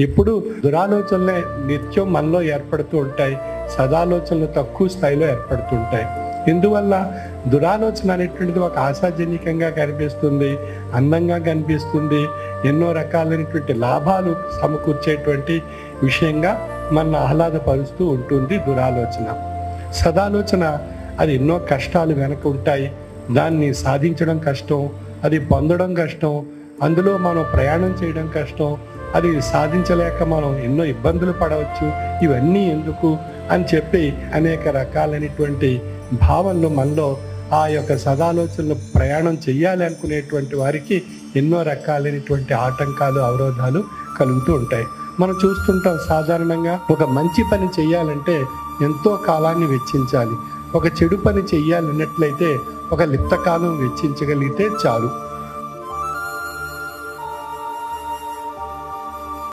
ఇప్పుడు దురాలోచనలే నిత్యం మనలో ఏర్పడుతూ ఉంటాయి, సదాలోచనలు తక్కువ స్థాయిలో ఏర్పడుతుంటాయి. ఇందువల్ల దురాలోచన అనేటువంటిది ఒక ఆశాజనకంగా కనిపిస్తుంది, అందంగా కనిపిస్తుంది, ఎన్నో రకాలైనటువంటి లాభాలు సమకూర్చేటువంటి విషయంగా మన ఆహ్లాదపరుస్తూ ఉంటుంది దురాలోచన. సదాలోచన అది ఎన్నో కష్టాలు వెనక ఉంటాయి, దాన్ని సాధించడం కష్టం, అది పొందడం కష్టం, అందులో మనం ప్రయాణం చేయడం కష్టం, అది సాధించలేక మనం ఎన్నో ఇబ్బందులు పడవచ్చు. ఇవన్నీ ఎందుకు అని చెప్పి అనేక రకాలైనటువంటి భావనలు మనలో ఆ యొక్క సదాలోచనలు ప్రయాణం చెయ్యాలి అనుకునేటువంటి వారికి ఎన్నో రకాలైనటువంటి ఆటంకాలు, అవరోధాలు కలుగుతూ ఉంటాయి. మనం చూస్తుంటాం, సాధారణంగా ఒక మంచి పని చెయ్యాలంటే ఎంతో కాలాన్ని వెచ్చించాలి. ఒక చెడు పని చెయ్యాలన్నట్లయితే ఒక లిప్త కాలం వెచ్చించగలిగితే చాలు.